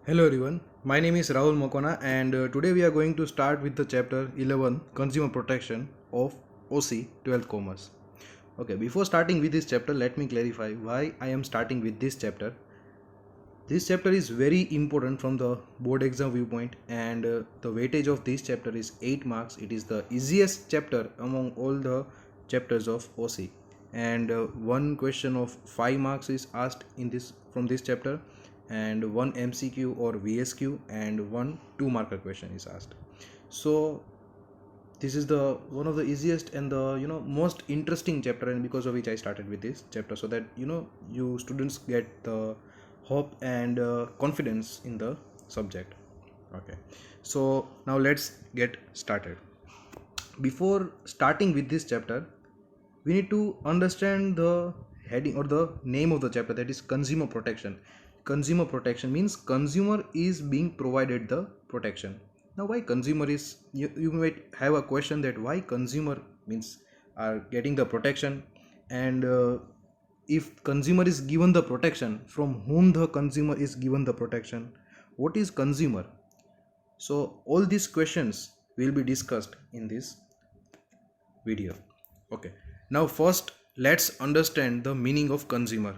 Hello everyone, my name is Rahul Mokona and today we are going to start with the chapter 11 Consumer Protection of OC 12th Commerce. Okay, before starting with this chapter, let me clarify why I am starting with this chapter. This chapter is very important from the board exam viewpoint and the weightage of this chapter is 8 marks. It is the easiest chapter among all the chapters of OC and one question of 5 marks is asked in this from this chapter and one MCQ or VSQ and one 2 marker question is asked. So this is the one of the easiest and the most interesting chapter, and because of which I started with this chapter, so that you students get the hope and confidence in the subject. Okay, so now let's get started. Before starting with this chapter, we need to understand the heading or the name of the chapter, that is consumer protection. Consumer protection means consumer is being provided the protection. Now why consumer is, you might have a question that why consumer means are getting the protection, and if consumer is given the protection, from whom the consumer is given the protection, what is consumer? So all these questions will be discussed in this video. Okay, now first let's understand the meaning of consumer.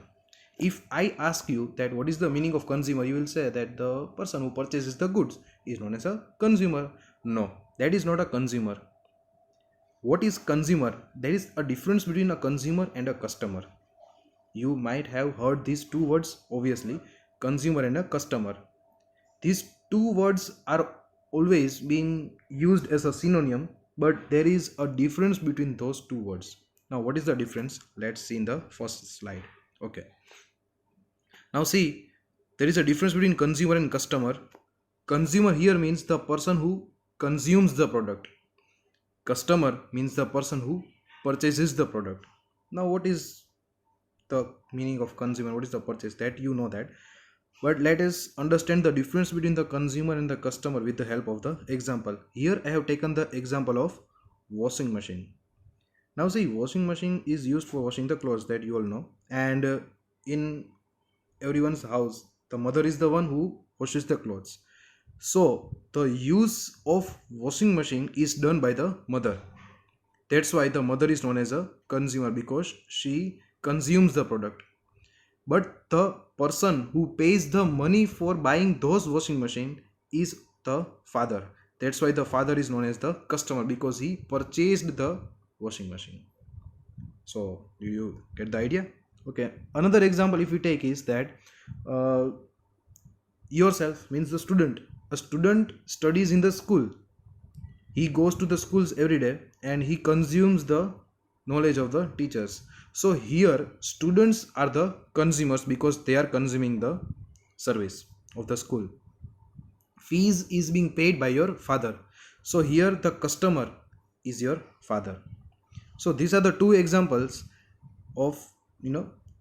If I ask you that what is the meaning of consumer, you will say that the person who purchases the goods is known as a consumer. No, that is not a consumer. What is consumer? There is a difference between a consumer and a customer. You might have heard these two words, obviously, consumer and a customer. These two words are always being used as a synonym, but there is a difference between those two words. Now what is the difference? Let's see in the first slide. Okay, now see, there is a difference between consumer and customer. Consumer here means the person who consumes the product. Customer means the person who purchases the product. Now what is the meaning of consumer? What is the purchase? That you know that. But let us understand the difference between the consumer and the customer with the help of the example. Here I have taken the example of washing machine. Now see, washing machine is used for washing the clothes, that you all know, and in everyone's house the mother is the one who washes the clothes. So the use of washing machine is done by the mother. That's why the mother is known as a consumer, because she consumes the product. But the person who pays the money for buying those washing machine is the father. That's why the father is known as the customer, because he purchased the washing machine. So do you get the idea? Okay, another example if we take is that uh, yourself means the student. A student studies in the school. He goes to the schools every day and he consumes the knowledge of the teachers. So here students are the consumers because they are consuming the service of the school. Fees is being paid by your father. So here the customer is your father. So these are the two examples of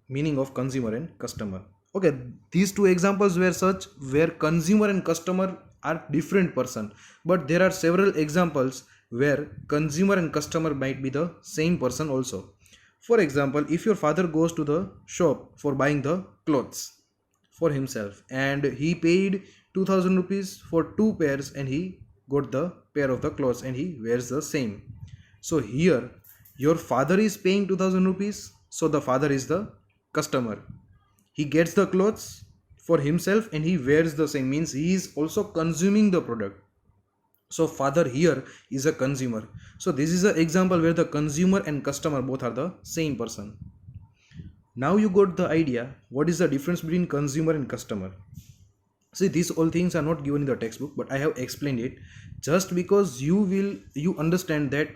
meaning of consumer and customer. Okay, these two examples were such where consumer and customer are different person, but there are several examples where consumer and customer might be the same person also. For example, if your father goes to the shop for buying the clothes for himself and he paid 2000 rupees for two pairs and he got the pair of the clothes and he wears the same. So here your father is paying 2000 rupees, so the father is the customer. He gets the clothes for himself and he wears the same, means he is also consuming the product. So father here is a consumer. So this is an example where the consumer and customer both are the same person. Now you got the idea what is the difference between consumer and customer. See, these all things are not given in the textbook, but I have explained it just because you understand that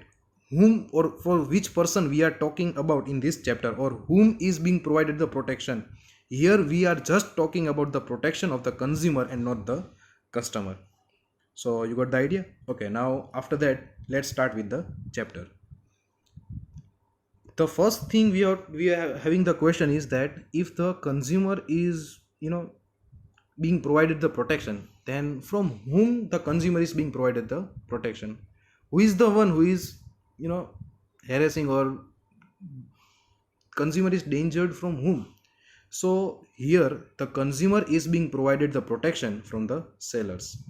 whom or for which person we are talking about in this chapter, or whom is being provided the protection. Here we are just talking about the protection of the consumer and not the customer. So you got the idea? Okay, now after that let's start with the chapter. The first thing we are having the question is that if the consumer is being provided the protection, then from whom the consumer is being provided the protection? Who is the one who is harassing, or consumer is endangered from whom? So here the consumer is being provided the protection from the sellers.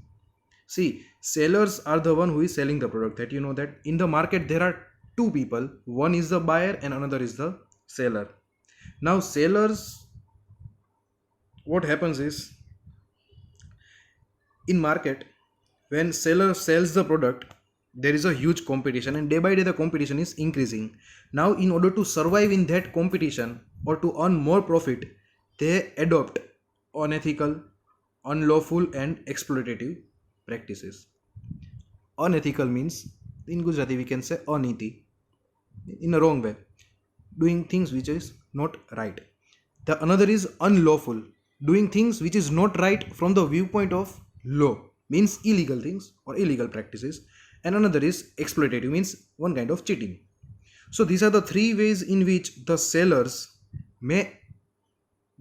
See, sellers are the one who is selling the product. That you know that in the market there are two people. One is the buyer and another is the seller. Now sellers, what happens is, in market, when seller sells the product, there is a huge competition, and day by day the competition is increasing. Now in order to survive in that competition or to earn more profit, they adopt unethical, unlawful and exploitative practices. Unethical means, in Gujarati we can say aniti, in a wrong way, doing things which is not right. The another is unlawful, doing things which is not right from the viewpoint of law, means illegal things or illegal practices. And another is exploitative, means one kind of cheating. So these are the three ways in which the sellers may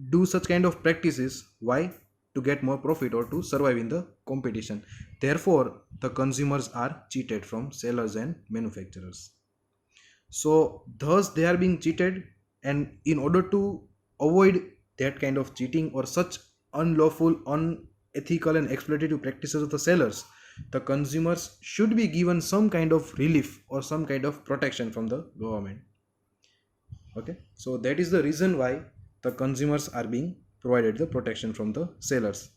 do such kind of practices. Why? To get more profit or to survive in the competition. Therefore the consumers are cheated from sellers and manufacturers. So thus they are being cheated, and in order to avoid that kind of cheating or such unlawful, unethical and exploitative practices of the sellers, the consumers should be given some kind of relief or some kind of protection from the government. Okay, so that is the reason why the consumers are being provided the protection from the sellers.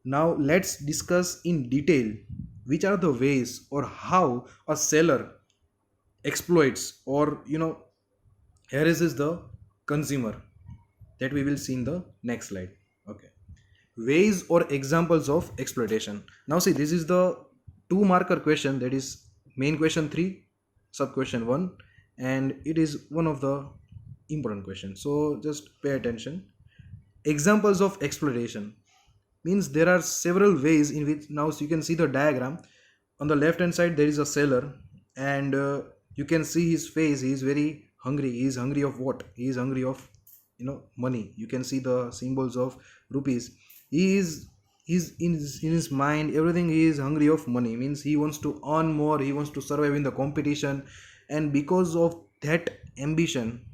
Now let's discuss in detail which are the ways or how a seller exploits or harasses the consumer, that we will see in the next slide. Okay, ways or examples of exploitation. Now see, this is the two marker question, that is main question 3, sub question 1, and it is one of the important questions, so just pay attention. Examples of exploitation means there are several ways in which, now so you can see the diagram. On the left hand side there is a seller, and you can see his face. He is very hungry. He is hungry of what? He is hungry of money. You can see the symbols of rupees. He is in his mind, everything, he is hungry of money, means he wants to earn more, he wants to survive in the competition, and because of that ambition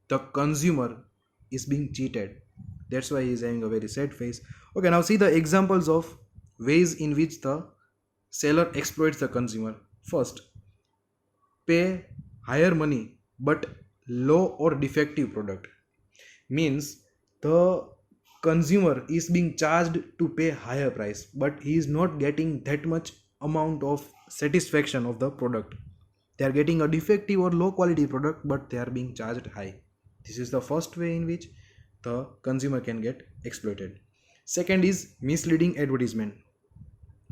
the consumer is being cheated. That's why he is having a very sad face. Okay, now see the examples of ways in which the seller exploits the consumer. First, pay higher money but low or defective product, means the consumer is being charged to pay higher price but he is not getting that much amount of satisfaction of the product. They are getting a defective or low quality product but they are being charged high. This is the first way in which the consumer can get exploited. Second is misleading advertisement.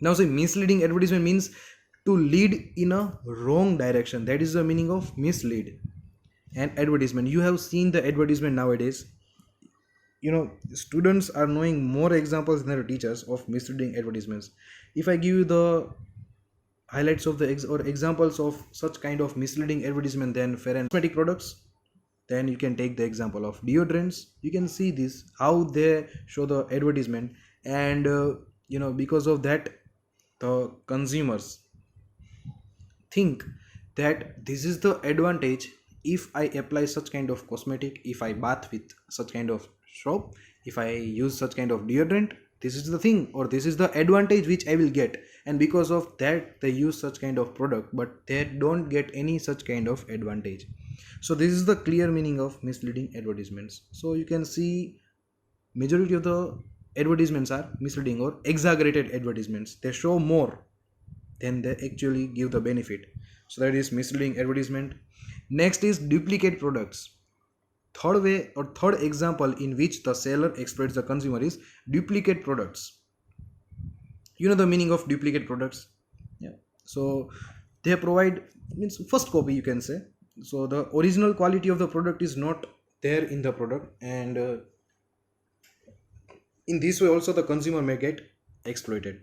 Now see, misleading advertisement means to lead in a wrong direction. That is the meaning of mislead. And advertisement, you have seen the advertisement nowadays. Students are knowing more examples than their teachers of misleading advertisements. If I give you the highlights of the or examples of such kind of misleading advertisement, then fair and cosmetic products, then you can take the example of deodorants. You can see this, how they show the advertisement, and because of that the consumers think that this is the advantage if I apply such kind of cosmetic, if I bath with such kind of soap, if I use such kind of deodorant, this is the thing or this is the advantage which I will get. And because of that they use such kind of product but they don't get any such kind of advantage. So this is the clear meaning of misleading advertisements. So you can see majority of the advertisements are misleading or exaggerated advertisements. They show more than they actually give the benefit. So that is misleading advertisement. Next is duplicate products. Third way or third example in which the seller exploits the consumer is duplicate products. You know the meaning of duplicate products? Yeah. So they provide, means first copy you can say. So the original quality of the product is not there in the product, and in this way also the consumer may get exploited.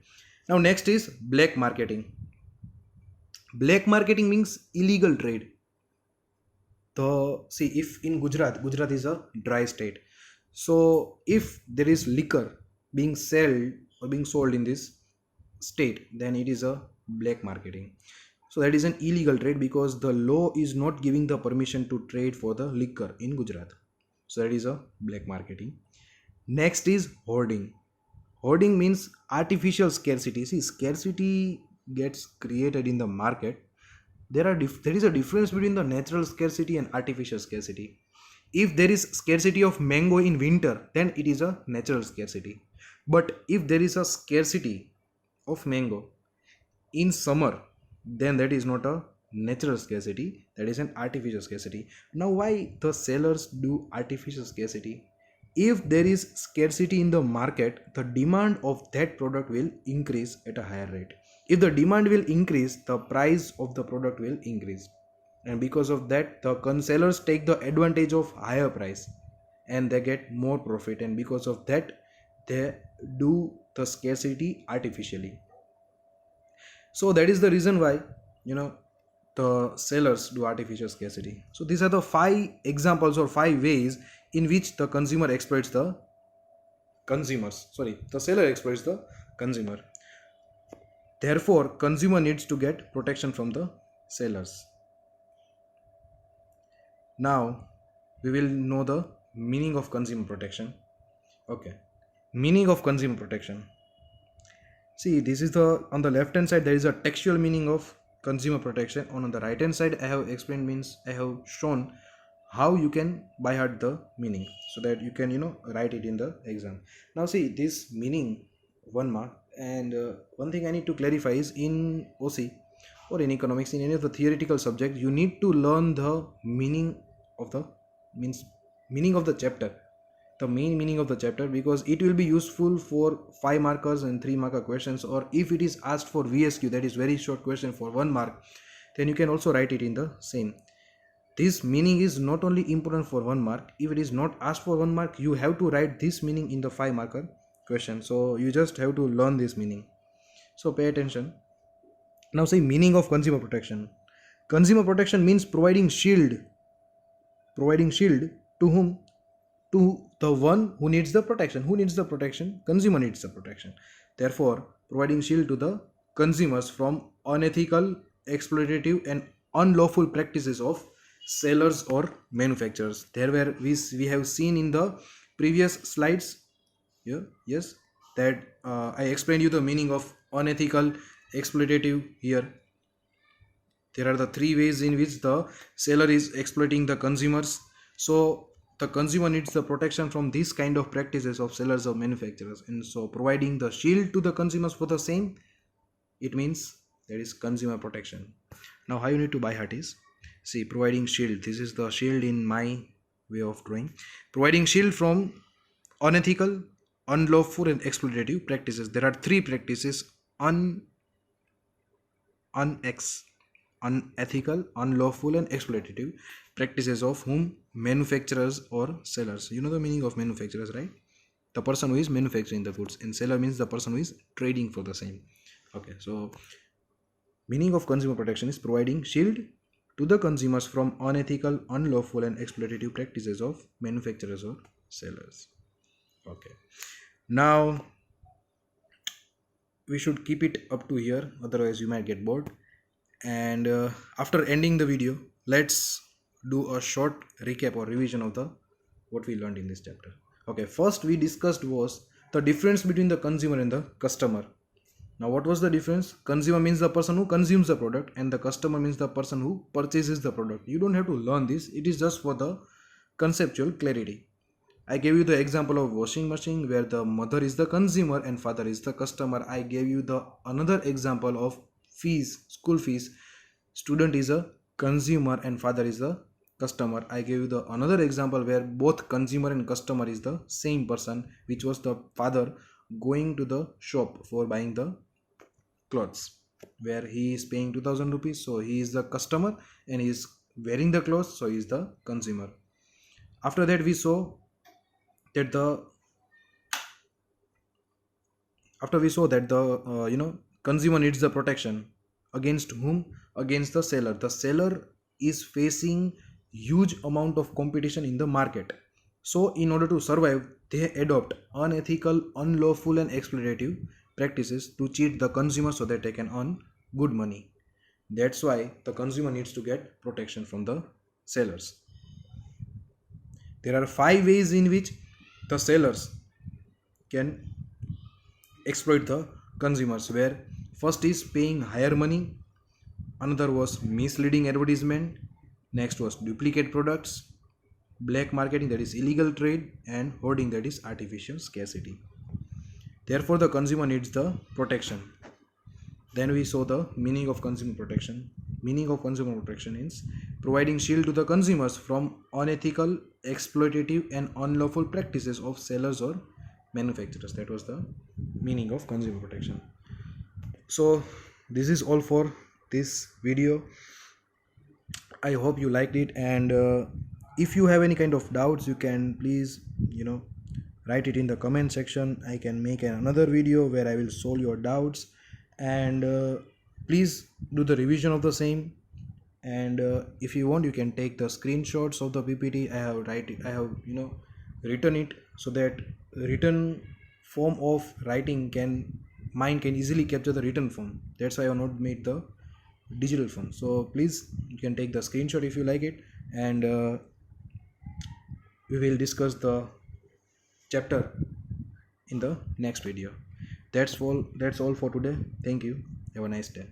Now next is black marketing. Black marketing means illegal trade. See, if in Gujarat is a dry state, so if there is liquor being sold in this state, then it is a black marketing. So that is an illegal trade because the law is not giving the permission to trade for the liquor in Gujarat. So that is a black marketing. Next is hoarding. Hoarding means artificial scarcity. See, scarcity gets created in the market. There is a difference between the natural scarcity and artificial scarcity. If there is scarcity of mango in winter, then it is a natural scarcity. But if there is a scarcity of mango in summer, then that is not a natural scarcity, that is an artificial scarcity. Now, why the sellers do artificial scarcity? If there is scarcity in the market, the demand of that product will increase at a higher rate. If the demand will increase, the price of the product will increase, and because of that the sellers take the advantage of higher price and they get more profit, and because of that they do the scarcity artificially. So that is the reason why, you know, the sellers do artificial scarcity. So these are the 5 examples or 5 ways in which the consumer exploits the the seller exploits the consumer. Therefore consumer needs to get protection from the sellers. Now we will know the meaning of consumer protection. Okay, meaning of consumer protection. See, this is the, on the left hand side there is a textual meaning of consumer protection. On the right hand side I have explained, means I have shown how you can by heart the meaning so that you can, you know, write it in the exam. Now see, this meaning 1 mark, and one thing I need to clarify is in OC or in economics, in any of the theoretical subject, you need to learn the meaning of the meaning of the chapter, the main meaning of the chapter, because it will be useful for 5 markers and 3 marker questions, or if it is asked for VSQ, that is very short question for 1 mark, then you can also write it in the same. This meaning is not only important for 1 mark, if it is not asked for 1 mark, you have to write this meaning in the 5 marker question. So you just have to learn this meaning. So pay attention. Now say meaning of consumer protection. Consumer protection means providing shield. Providing shield to whom? To the one who needs the protection. Who needs the protection? Consumer needs the protection. Therefore providing shield to the consumers from unethical, exploitative and unlawful practices of sellers or manufacturers. There where we have seen in the previous slides, yeah, yes, that I explained you the meaning of unethical, exploitative. Here there are the 3 ways in which the seller is exploiting the consumers. So the consumer needs the protection from these kind of practices of sellers or manufacturers, and so providing the shield to the consumers for the same, it means that is consumer protection. Now how you need to by heart is, see, providing shield, this is the shield in my way of drawing. Providing shield from unethical, unlawful and exploitative practices. There are 3 practices: unethical, unlawful and exploitative practices of whom? Manufacturers or sellers. You know the meaning of manufacturers, right? The person who is manufacturing the goods, and seller means the person who is trading for the same. Okay, so meaning of consumer protection is providing shield to the consumers from unethical, unlawful and exploitative practices of manufacturers or sellers. Okay, now we should keep it up to here, otherwise you might get bored. And after ending the video, let's do a short recap or revision of the what we learned in this chapter. Okay, first we discussed was the difference between the consumer and the customer. Now what was the difference? Consumer means the person who consumes the product, and the customer means the person who purchases the product. You don't have to learn this, it is just for the conceptual clarity. I gave you the example of washing machine where the mother is the consumer and father is the customer. I gave you the another example of fees, school fees. Student is a consumer and father is the customer. I gave you the another example where both consumer and customer is the same person, which was the father going to the shop for buying the clothes, where he is paying 2000 rupees, so he is the customer, and he is wearing the clothes, so he is the consumer. After that we saw that the consumer needs the protection against whom? Against the seller. The seller is facing huge amount of competition in the market, so in order to survive they adopt unethical, unlawful and exploitative practices to cheat the consumer so that they can earn good money. That's why the consumer needs to get protection from the sellers. There are 5 ways in which the sellers can exploit the consumers, where first is paying higher money, another was misleading advertisement, next was duplicate products, black marketing, that is illegal trade, and hoarding, that is artificial scarcity. Therefore the consumer needs the protection. Then we saw the meaning of consumer protection. Meaning of consumer protection is providing shield to the consumers from unethical, exploitative, and unlawful practices of sellers or manufacturers. That was the meaning of consumer protection. So this is all for this video. I hope you liked it, and if you have any kind of doubts, you can please write it in the comment section. I can make another video where I will solve your doubts, and please do the revision of the same. And if you want, you can take the screenshots of the PPT. I have written it so that written form of writing mind can easily capture the written form. That's why I have not made the digital form. So please, you can take the screenshot if you like it, and we will discuss the chapter in the next video. That's all for today. Thank you. Have a nice day.